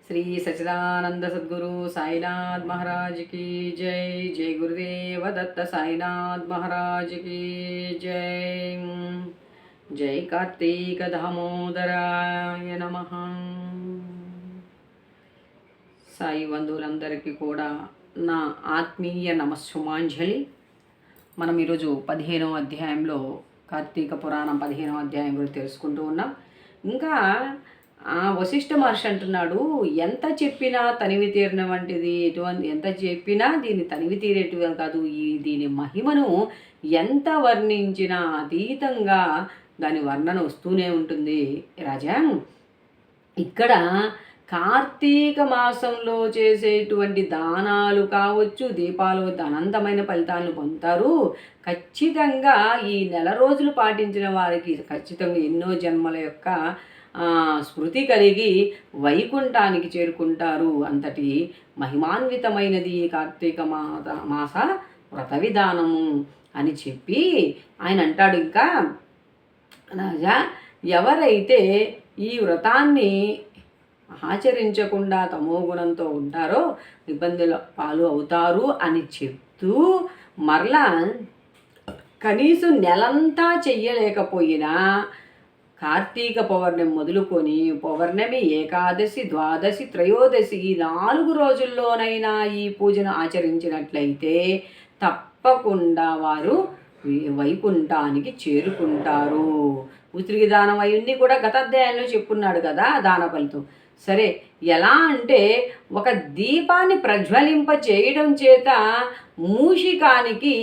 श्री सच्चिदानंद सद्गुरु साईनाथ महाराज की जय। जय गुरुदेव दत्त साईनाथ महाराज की जय। जय कार्तिक दामोदराय नमः। సాయి బంధువులందరికీ కూడా నా ఆత్మీయ నమస్సుమాంజలి. మనం ఈరోజు 15వ అధ్యాయంలో కార్తీక పురాణం 15వ అధ్యాయం గురించి తెలుసుకుంటూ ఉన్నాం. ఇంకా వశిష్ఠ మహర్షి అంటున్నాడు, ఎంత చెప్పినా తనివి తీరిన వంటిది ఎటువంటి, ఎంత చెప్పినా దీన్ని తనివి తీరేటువంటి కాదు, దీని మహిమను ఎంత వర్ణించినా అతీతంగా దాని వర్ణన వస్తూనే ఉంటుంది రాజా. ఇక్కడ కార్తీక మాసంలో చేసేటువంటి దానాలు కావచ్చు, దీపాలు అనంతమైన ఫలితాలను పొందుతారు. ఖచ్చితంగా ఈ నెల రోజులు పాటించిన వారికి ఖచ్చితంగా ఎన్నో జన్మల యొక్క స్మృతి కలిగి వైకుంఠానికి చేరుకుంటారు. అంతటి మహిమాన్వితమైనది కార్తీక మాస వ్రత విధానము అని చెప్పి ఆయన అంటాడు. ఇంకా రాజా, ఎవరైతే ఈ వ్రతాన్ని ఆచరించకుండా తమోగుణంతో ఉంటారో ఇబ్బందుల పాలు అవుతారు అని చెప్తూ, మరలా కనీసం నెలంతా చెయ్యలేకపోయినా కార్తీక పౌర్ణమి మొదలుకొని పౌర్ణమి, ఏకాదశి, ద్వాదశి, త్రయోదశి ఈ 4 రోజుల్లోనైనా ఈ పూజను ఆచరించినట్లయితే తప్పకుండా వారు వైకుంఠానికి చేరుకుంటారు. ఉసిరికి దానం అవన్నీ కూడా గత అధ్యాయంలో చెప్పున్నాడు కదా దాన ఫలితం. సరే, ఎలా అంటే ఒక దీపాన్ని ప్రజ్వలింప చేయడం చేత మూషికానికి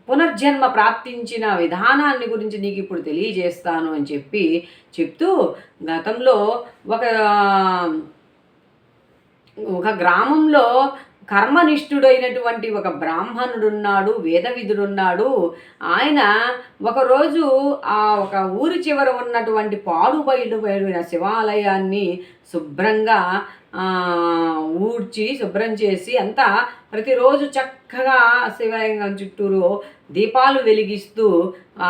పునర్జన్మ ప్రాప్తించిన విధానాన్ని గురించి నీకు ఇప్పుడు తెలియజేస్తాను అని చెప్తూ గతంలో ఒక గ్రామంలో కర్మనిష్ఠుడైనటువంటి ఒక బ్రాహ్మణుడున్నాడు, వేదవిధుడున్నాడు. ఆయన ఒకరోజు ఒక ఊరి చివర ఉన్నటువంటి పాడుబయలుపోయిన శివాలయాన్ని శుభ్రంగా శుభ్రం చేసి అంతా ప్రతిరోజు చక్కగా శివలింగం చుట్టూరు దీపాలు వెలిగిస్తూ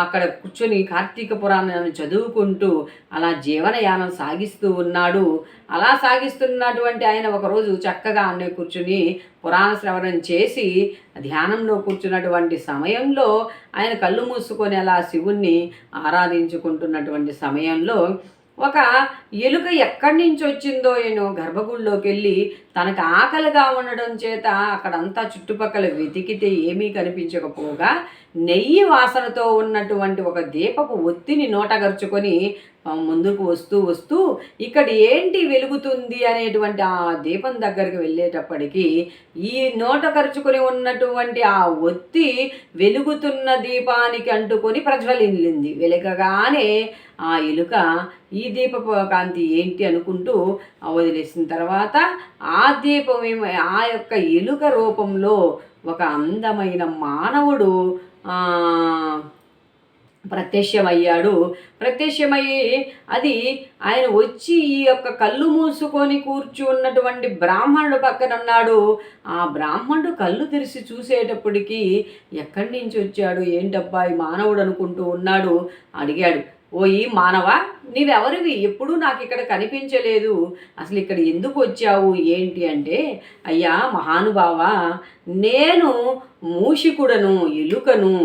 అక్కడ కూర్చొని కార్తీక పురాణాన్ని చదువుకుంటూ అలా జీవనయానం సాగిస్తూ ఉన్నాడు. అలా సాగిస్తున్నటువంటి ఆయన ఒకరోజు చక్కగా అన్నీ కూర్చుని పురాణ శ్రవణం చేసి ధ్యానంలో కూర్చున్నటువంటి సమయంలో ఆయన కళ్ళు మూసుకొని అలా శివుణ్ణి ఆరాధించుకుంటున్నటువంటి సమయంలో ఒక ఎలుక ఎక్కడి నుంచి వచ్చిందో ఏనో గర్భగుడిలోకి వెళ్ళి తనకు ఆకలిగా ఉండడం చేత అక్కడంతా చుట్టుపక్కల వెతికితే ఏమీ కనిపించకపోగా నెయ్యి వాసనతో ఉన్నటువంటి ఒక దీపపు ఒత్తిని నోటగరుచుకొని ముందుకు వస్తూ ఇక్కడ ఏంటి వెలుగుతుంది అనేటువంటి ఆ దీపం దగ్గరికి వెళ్ళేటప్పటికీ ఈ నోటగరుచుకొని ఉన్నటువంటి ఆ ఒత్తి వెలుగుతున్న దీపానికి అంటుకొని ప్రజ్వలిల్లింది. వెలగగానే ఆ ఎలుక ఈ దీపపు కాంతి ఏంటి అనుకుంటూ వదిలేసిన తర్వాత ఆ దీపం ఆ యొక్క ఎలుక రూపంలో ఒక అందమైన మానవుడు ప్రత్యక్షమయ్యి అది ఆయన వచ్చి ఈ యొక్క కళ్ళు మూసుకొని కూర్చున్నటువంటి బ్రాహ్మణుడు పక్కన ఉన్నాడు. ఆ బ్రాహ్మణుడు కళ్ళు తెరిచి చూసేటప్పటికీ ఎక్కడి నుంచి వచ్చాడు, ఏంటబ్బా ఈ మానవుడు అనుకుంటూ ఉన్నాడు. అడిగాడు, ఓ ఈ మానవా, నీవెవరివి? ఎప్పుడూ నాకు ఇక్కడ కనిపించలేదు, అసలు ఇక్కడ ఎందుకు వచ్చావు ఏంటి అంటే, అయ్యా మహానుభావ, నేను మూషికుడను, ఎలుకను.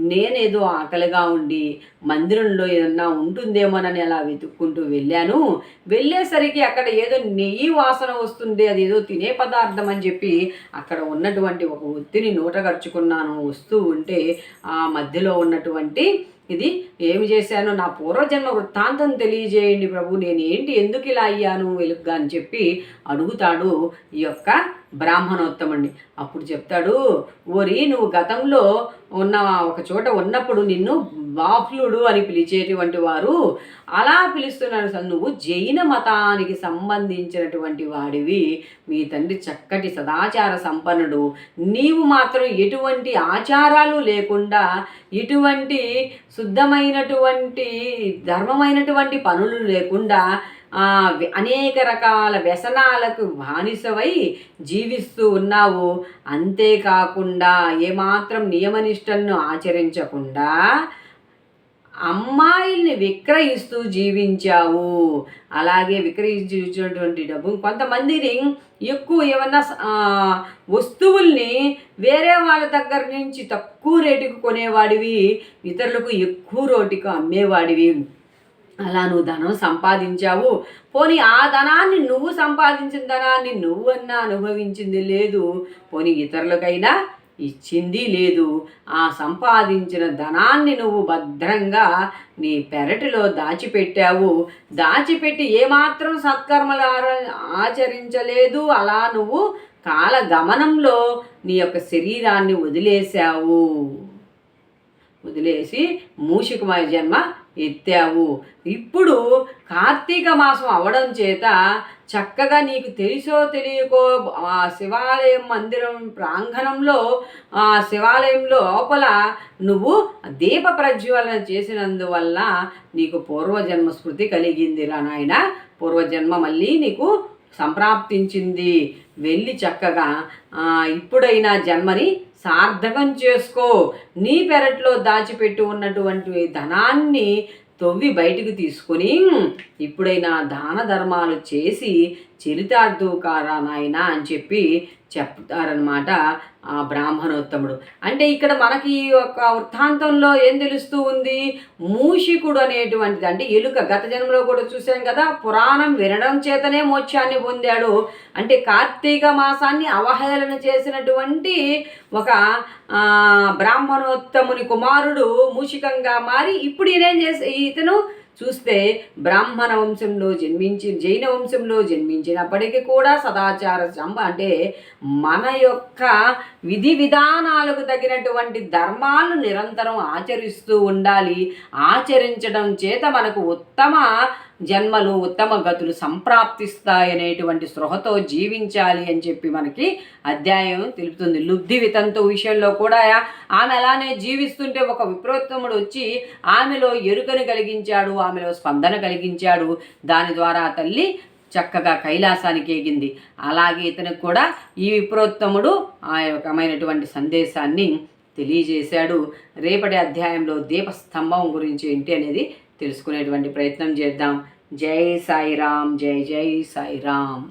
నేనేదో ఆకలిగా ఉండి మందిరంలో ఏదన్నా ఉంటుందేమోనని అలా వెతుక్కుంటూ వెళ్ళేసరికి అక్కడ ఏదో నెయ్యి వాసన వస్తుంది, అది ఏదో తినే పదార్థం అని చెప్పి అక్కడ ఉన్నటువంటి ఒక ఒత్తిని నోటగరుచుకున్నాను. వస్తూ ఉంటే ఆ మధ్యలో ఉన్నటువంటి ఇది ఏమి చేశాను, నా పూర్వజన్మ వృత్తాంతం తెలియజేయండి ప్రభు, నేను ఏంటి, ఎందుకు ఇలా అయ్యాను వెలుగ్గా అని చెప్పి అడుగుతాడు ఈ యొక్క బ్రాహ్మణోత్తముడిని. అప్పుడు చెప్తాడు, ఓరి నువ్వు గతంలో ఒక చోట ఉన్నప్పుడు నిన్ను బాఫ్లుడు అని పిలిచేటువంటి వారు అలా పిలుస్తున్నాడు. నువ్వు జైన మతానికి సంబంధించినటువంటి వాడివి, మీ తండ్రి చక్కటి సదాచార సంపన్నుడు, నీవు మాత్రం ఎటువంటి ఆచారాలు లేకుండా ఇటువంటి శుద్ధమైనటువంటి ధర్మమైనటువంటి పనులు లేకుండా అనేక రకాల వ్యసనాలకు బానిసవై జీవిస్తూ ఉన్నావు. అంతేకాకుండా ఏమాత్రం నియమనిష్టలను ఆచరించకుండా అమ్మాయిల్ని విక్రయిస్తూ జీవించావు. అలాగే విక్రయించినటువంటి డబ్బు కొంతమందిని ఎక్కువ ఏమన్నా వస్తువుల్ని వేరే వాళ్ళ దగ్గర నుంచి తక్కువ రేటుకు కొనేవాడివి, ఇతరులకు ఎక్కువ రేటుకు అమ్మేవాడివి. అలా నువ్వు ధనం సంపాదించావు. పోనీ ఆ ధనాన్ని, నువ్వు సంపాదించిన ధనాన్ని నువ్వన్నా అనుభవించింది లేదు, పోనీ ఇతరులకైనా ఇచ్చింది లేదు. ఆ సంపాదించిన ధనాన్ని నువ్వు భద్రంగా నీ పెరటిలో దాచిపెట్టావు. దాచిపెట్టి ఏమాత్రం సత్కర్మలు ఆచరించలేదు. అలా నువ్వు కాలగమనంలో నీ యొక్క శరీరాన్ని వదిలేసి మూషికమయ జన్మ ఎత్తావు. ఇప్పుడు కార్తీక మాసం అవడం చేత చక్కగా నీకు తెలుసో తెలియకో ఆ శివాలయం మందిరం ప్రాంగణంలో, ఆ శివాలయం లోపల నువ్వు దీప ప్రజ్వలన చేసినందువల్ల నీకు పూర్వజన్మ స్మృతి కలిగిందిరా నాయన. పూర్వజన్మ మళ్ళీ నీకు సంప్రాప్తించింది. వెళ్ళి చక్కగా ఇప్పుడైనా జన్మని సార్థకం చేసుకో. నీ పెరట్లో దాచిపెట్టి ఉన్నటువంటి ధనాన్ని తవ్వి బయటికి తీసుకొని ఇప్పుడైనా దాన ధర్మాలు చేసి చరితార్థుకారా నాయన అని చెప్పి చెప్తారనమాట ఆ బ్రాహ్మణోత్తముడు. అంటే ఇక్కడ మనకి ఒక వృత్తాంతంలో ఏం తెలుస్తూ ఉంది? మూషికుడు అనేటువంటిది అంటే ఎలుక. గత జన్మలో కూడా చూసాం కదా, పురాణం వినడం చేతనే మోక్షాన్ని పొందాడు. అంటే కార్తీక మాసాన్ని అవహేళన చేసినటువంటి ఒక బ్రాహ్మణోత్తముని కుమారుడు మూషికంగా మారి ఇప్పుడు ఇతను చూస్తే బ్రాహ్మణ వంశంలో జైన వంశంలో జన్మించినప్పటికీ కూడా సదాచార అంటే మన యొక్క విధి విధానాలకు తగినటువంటి ధర్మాలను నిరంతరం ఆచరిస్తూ ఉండాలి. ఆచరించడం చేత మనకు ఉత్తమ జన్మలు, ఉత్తమ గతులు సంప్రాప్తిస్తాయనేటువంటి స్పృహతో జీవించాలి అని చెప్పి మనకి అధ్యాయం తెలుపుతుంది. లుబ్ధి వితంతు విషయంలో కూడా ఆమె అలానే జీవిస్తుంటే ఒక విప్రోత్తముడు వచ్చి ఆమెలో ఎరుకను కలిగించాడు, ఆమెలో స్పందన కలిగించాడు. దాని ద్వారా తల్లి చక్కగా కైలాసానికి ఎగింది. అలాగే ఇతనికి కూడా ఈ విప్రోత్తముడు ఆ రకమైనటువంటి సందేశాన్ని తెలియజేశాడు. రేపటి అధ్యాయంలో దీపస్తంభం గురించి ఏంటి అనేది తెలుసుకునేటువంటి ప్రయత్నం చేద్దాం. జై సాయిరామ్, జై జై సాయిరామ్.